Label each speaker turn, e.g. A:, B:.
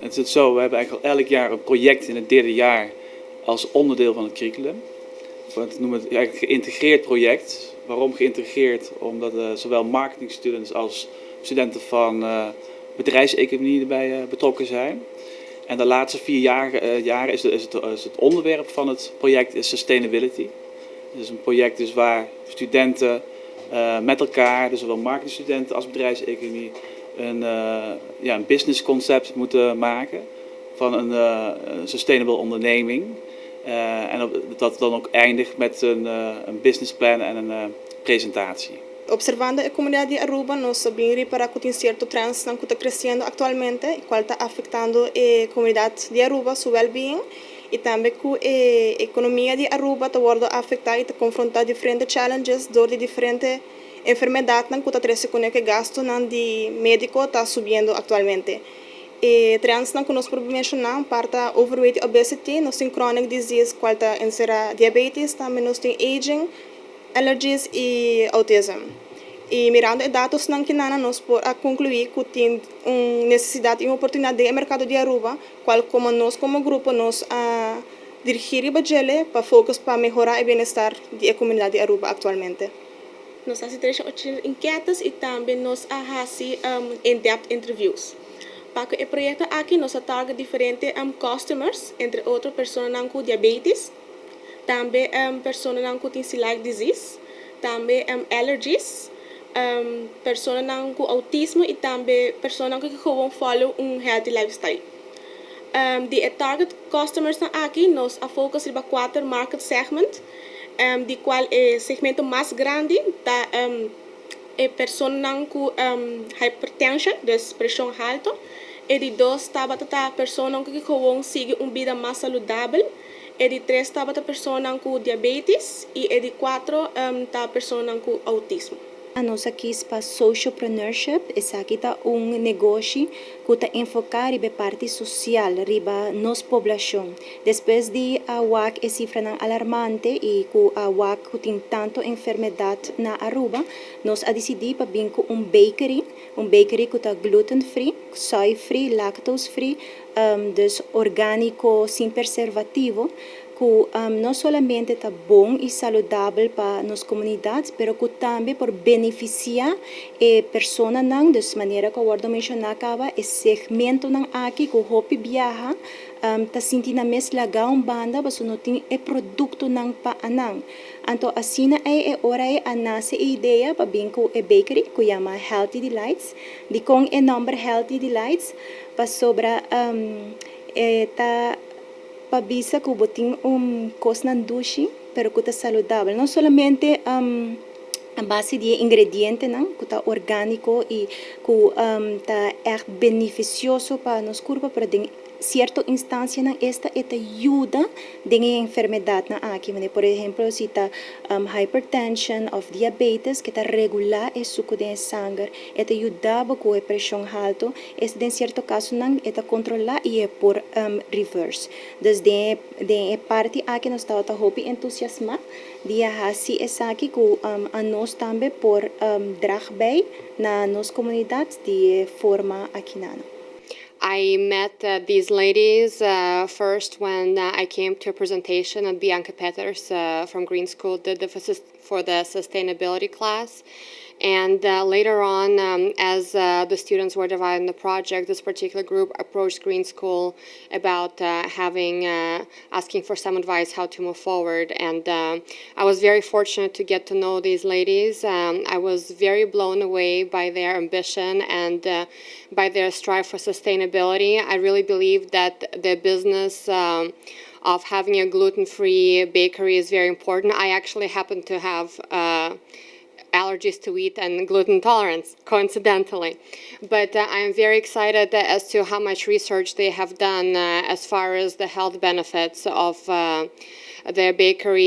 A: Het is zo, we hebben eigenlijk al elk jaar een project in het derde jaar als onderdeel van het curriculum. We noemen het eigenlijk een geïntegreerd project. Waarom geïntegreerd? Omdat zowel marketingstudenten als studenten van bedrijfseconomie erbij betrokken zijn. En de laatste 4 jaren is het onderwerp van het project is sustainability. Het is een project dus waar studenten met elkaar, dus zowel marketingstudenten als bedrijfseconomie, een businessconcept moeten maken van een sustainable onderneming. En dat dan ook eindigt met een businessplan en een presentatie.
B: Observando a comunidade de Aruba, nós sabemos para que certo trans não está crescendo atualmente, e qual está afetando a comunidade de Aruba, seu well-being, e também que a economia de Aruba está sendo afetada e está confrontada diferentes challenges door de diferentes enfermedades que está trazendo que gasto de médico está subindo atualmente. E trans que nós podemos mencionar, parte overweight e obesity, nós temos chronic disease, qual está em diabetes, também nós temos aging, allergies e autism. E mirando os dados não que nós podemos concluir que tem necessidade e uma oportunidade no mercado de Aruba, qual como nós como grupo nós dirigir e para focar para melhorar o bem-estar da comunidade de Aruba atualmente. Nós fazemos enquetes e também nós fazemos in-depth interviews. Para o projeto aqui nós target diferentes customers, entre outras pessoas com diabetes, também pessoas com celiac disease, também allergies, pessoas com autismo e também pessoas que gewoon follow healthy lifestyle. De target customers aqui nós focusamos em 4 market segments, de qual o segmento mais grande está pessoas com hypertension, dus pressão alta, e de 2 está pessoas que gewoon seguem uma vida mais saudável. E de 3 está a pessoa com diabetes e de 4 está a pessoa com autismo.
C: Nós aqui para socialpreneurship, esse aqui está negócio que está enfocado na parte social, riba nossa população. Depois de a WAC é cifra alarmante e que a WAC tem tanto enfermidade na Aruba, nós decidimos para vir com bakery que está gluten-free, soy-free, lactose-free, dus orgânico, sem preservativo, que não somente está bom e saudável para nossa comunidade, mas que também por beneficiar a pessoa não, de maneira que eu mencionar o segmento não aqui que o hobby viaja, está sentindo mais legal banda, mas não tem o produto não para não. Então assim é hora a nasce a ideia para vir com a bakery que chama Healthy Delights, de com o nome Healthy Delights para sobre tá pabisa que botin coisa duche, pero que está saudável. Não somente a base de ingredientes, não, que está orgânico e que está beneficioso para nosso corpo, para certa instância esta ajuda de enfermidade aqui, por exemplo, se está hypertension ou diabetes que está regular o suco de sangue, esta ajuda com a pressão alta, este em certo caso não está controlar e é por reverse. Desde a parte aqui nós está hopi entusiasma de assim essa aqui que a nós também por drag bij na nossa comunidade de forma aqui na.
D: I met these ladies first when I came to a presentation that Bianca Peters from Green School did for the sustainability class. And later on, as the students were dividing the project, this particular group approached Green School about asking for some advice how to move forward. And I was very fortunate to get to know these ladies. I was very blown away by their ambition and by their strive for sustainability. I really believe that the business of having a gluten-free bakery is very important. I actually happen to have allergies to wheat and gluten intolerance, coincidentally. But I'm very excited as to how much research they have done as far as the health benefits of their bakery.